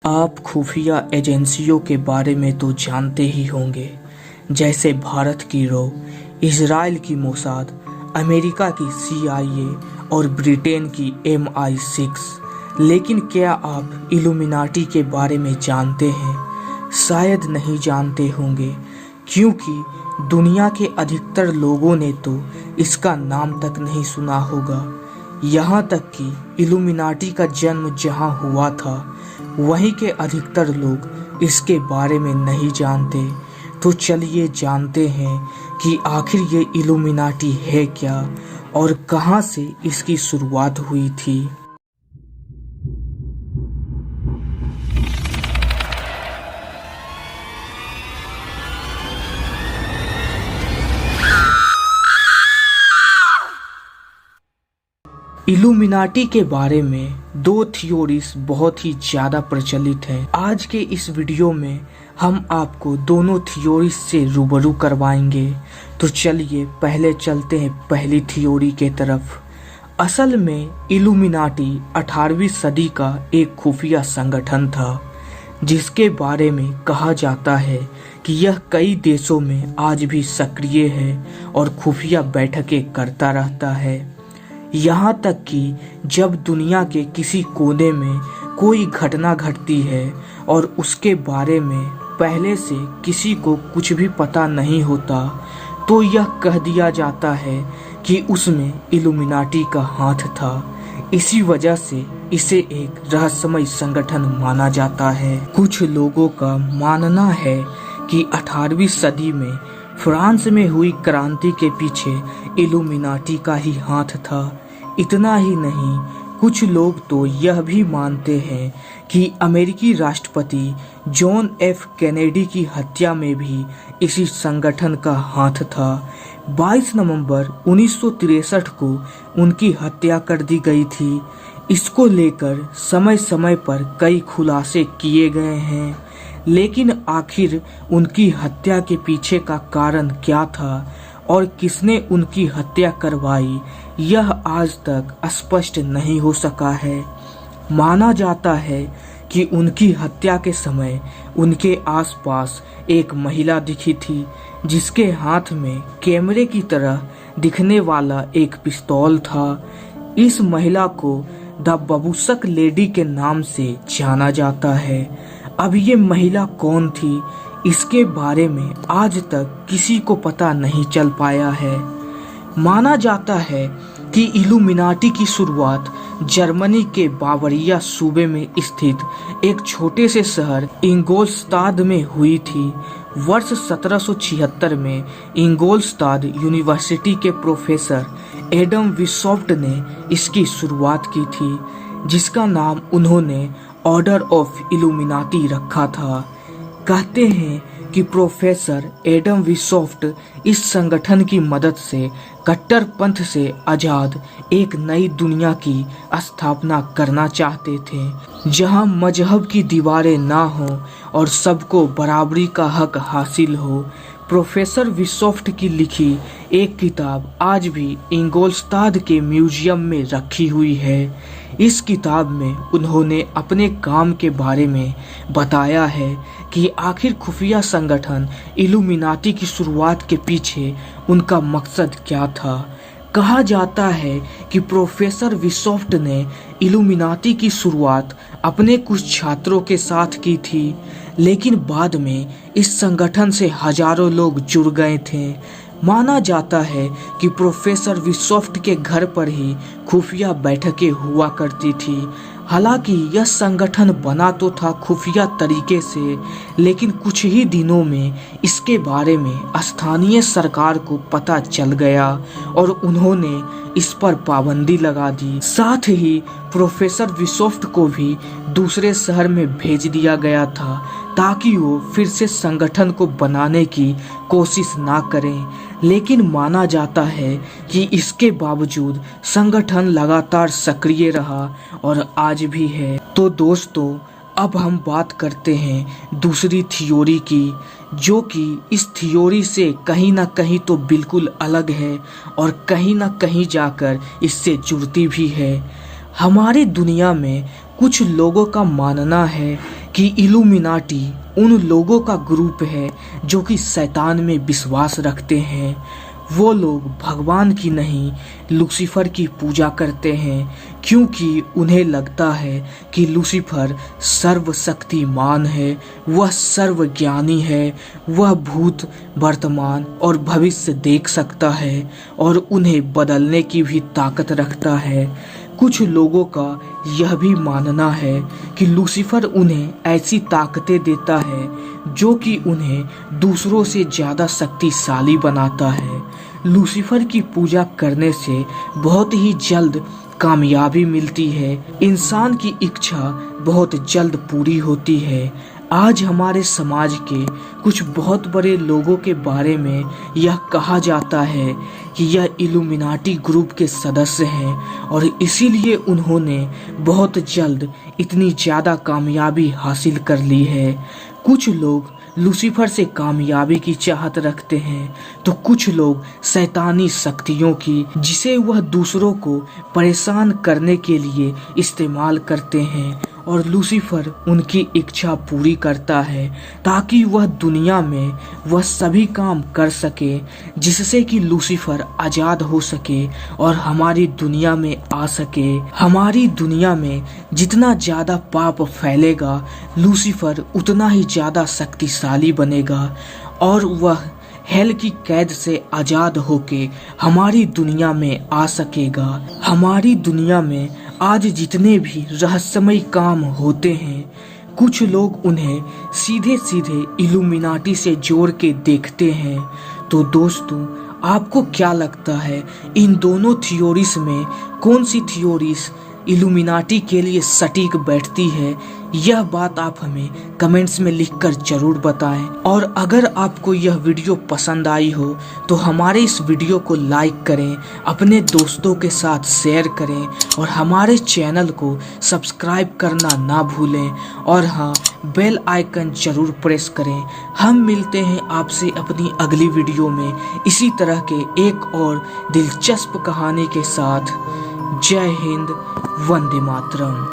आप खुफिया एजेंसियों के बारे में तो जानते ही होंगे, जैसे भारत की रॉ, इजराइल की मोसाद, अमेरिका की CIA और ब्रिटेन की MI6। लेकिन क्या आप इल्यूमिनाटी के बारे में जानते हैं? शायद नहीं जानते होंगे, क्योंकि दुनिया के अधिकतर लोगों ने तो इसका नाम तक नहीं सुना होगा। यहाँ तक कि इल्यूमिनाटी का जन्म जहाँ हुआ था, वहीं के अधिकतर लोग इसके बारे में नहीं जानते। तो चलिए जानते हैं कि आखिर ये इल्यूमिनाटी है क्या और कहाँ से इसकी शुरुआत हुई थी। इल्यूमिनाटी के बारे में दो थ्योरीज बहुत ही ज़्यादा प्रचलित हैं। आज के इस वीडियो में हम आपको दोनों थ्योरीज से रूबरू करवाएंगे। तो चलिए पहले चलते हैं पहली थ्योरी के तरफ। असल में इल्यूमिनाटी 18वीं सदी का एक खुफिया संगठन था, जिसके बारे में कहा जाता है कि यह कई देशों में आज भी सक्रिय है और खुफिया बैठकें करता रहता है। यहाँ तक कि जब दुनिया के किसी कोने में कोई घटना घटती है और उसके बारे में पहले से किसी को कुछ भी पता नहीं होता, तो यह कह दिया जाता है कि उसमें इल्यूमिनाटी का हाथ था। इसी वजह से इसे एक रहस्यमय संगठन माना जाता है। कुछ लोगों का मानना है कि 18वीं सदी में फ्रांस में हुई क्रांति के पीछे इल्यूमिनाटी का ही हाथ था। इतना ही नहीं, कुछ लोग तो यह भी मानते हैं कि अमेरिकी राष्ट्रपति जॉन F कैनेडी की हत्या में भी इसी संगठन का हाथ था। 22 नवंबर 1963 को उनकी हत्या कर दी गई थी। इसको लेकर समय समय पर कई खुलासे किए गए हैं, लेकिन आखिर उनकी हत्या के पीछे का कारण क्या था और किसने उनकी हत्या करवाई, यह आज तक स्पष्ट नहीं हो सका है। माना जाता है कि उनकी हत्या के समय उनके आसपास एक महिला दिखी थी, जिसके हाथ में कैमरे की तरह दिखने वाला एक पिस्तौल था। इस महिला को द बबूसक लेडी के नाम से जाना जाता है। अब ये महिला कौन थी, इसके बारे में आज तक किसी को पता नहीं चल पाया है। माना जाता है कि इल्यूमिनाटी की शुरुआत जर्मनी के बावरिया सूबे में स्थित एक छोटे से शहर इंगोल्स्ताद में हुई थी। वर्ष 1776 में इंगोल्स्ताद यूनिवर्सिटी के प्रोफेसर एडम वीसॉफ्ट ने इसकी शुरुआत की थी, जिसका नाम उन्होंने ऑर्डर ऑफ इल्यूमिनाटी रखा था। कहते हैं कि प्रोफेसर एडम वीसॉफ्ट इस संगठन की मदद से कट्टरपंथ से आज़ाद एक नई दुनिया की स्थापना करना चाहते थे, जहां मजहब की दीवारें ना हों और सबको बराबरी का हक हासिल हो। प्रोफेसर वीसॉफ्ट की लिखी एक किताब आज भी इंगोल्स्ताद के म्यूजियम में रखी हुई है। इस किताब में उन्होंने अपने काम के बारे में बताया है कि आखिर खुफिया संगठन इल्यूमिनाटी की शुरुआत के पीछे उनका मकसद क्या था। कहा जाता है कि प्रोफेसर वीसॉफ्ट ने इल्यूमिनाटी की शुरुआत अपने कुछ छात्रों के साथ की थी, लेकिन बाद में इस संगठन से हजारों लोग जुड़ गए थे। माना जाता है कि प्रोफेसर वीसॉफ्ट के घर पर ही खुफिया बैठकें हुआ करती थी। हालांकि यह संगठन बना तो था खुफिया तरीके से, लेकिन कुछ ही दिनों में इसके बारे में स्थानीय सरकार को पता चल गया और उन्होंने इस पर पाबंदी लगा दी। साथ ही प्रोफेसर वीसॉफ्ट को भी दूसरे शहर में भेज दिया गया था, ताकि वो फिर से संगठन को बनाने की कोशिश ना करें। लेकिन माना जाता है कि इसके बावजूद संगठन लगातार सक्रिय रहा और आज भी है। तो दोस्तों, अब हम बात करते हैं दूसरी थ्योरी की, जो कि इस थ्योरी से कहीं ना कहीं तो बिल्कुल अलग है और कहीं ना कहीं जाकर इससे जुड़ती भी है। हमारी दुनिया में कुछ लोगों का मानना है कि इल्यूमिनाटी उन लोगों का ग्रुप है जो कि शैतान में विश्वास रखते हैं। वो लोग भगवान की नहीं लूसीफर की पूजा करते हैं, क्योंकि उन्हें लगता है कि लूसीफर सर्वशक्तिमान है, वह सर्वज्ञानी है, वह भूत, वर्तमान और भविष्य देख सकता है और उन्हें बदलने की भी ताकत रखता है। कुछ लोगों का यह भी मानना है कि लूसीफर उन्हें ऐसी ताकतें देता है जो कि उन्हें दूसरों से ज़्यादा शक्तिशाली बनाता है। लूसीफर की पूजा करने से बहुत ही जल्द कामयाबी मिलती है, इंसान की इच्छा बहुत जल्द पूरी होती है। आज हमारे समाज के कुछ बहुत बड़े लोगों के बारे में यह कहा जाता है कि यह इल्यूमिनाटी ग्रुप के सदस्य हैं और इसीलिए उन्होंने बहुत जल्द इतनी ज़्यादा कामयाबी हासिल कर ली है। कुछ लोग लूसीफर से कामयाबी की चाहत रखते हैं तो कुछ लोग शैतानी शक्तियों की, जिसे वह दूसरों को परेशान करने के लिए इस्तेमाल करते हैं, और लूसीफर उनकी इच्छा पूरी करता है ताकि वह दुनिया में वह सभी काम कर सके जिससे कि लूसीफर आज़ाद हो सके और हमारी दुनिया में आ सके। हमारी दुनिया में जितना ज़्यादा पाप फैलेगा लूसीफर उतना ही ज़्यादा शक्तिशाली बनेगा और वह हेल की कैद से आज़ाद होके हमारी दुनिया में आ सकेगा। हमारी दुनिया में आज जितने भी रहस्यमय काम होते हैं, कुछ लोग उन्हें सीधे सीधे इल्यूमिनाटी से जोड़ के देखते हैं। तो दोस्तों, आपको क्या लगता है इन दोनों थियोरीज में कौन सी थियोरीज इल्यूमिनाटी के लिए सटीक बैठती है? यह बात आप हमें कमेंट्स में लिखकर जरूर बताएं। और अगर आपको यह वीडियो पसंद आई हो तो हमारे इस वीडियो को लाइक करें, अपने दोस्तों के साथ शेयर करें और हमारे चैनल को सब्सक्राइब करना ना भूलें। और हाँ, बेल आइकन जरूर प्रेस करें। हम मिलते हैं आपसे अपनी अगली वीडियो में इसी तरह के एक और दिलचस्प कहानी के साथ। जय हिंद, वंदे मातरम।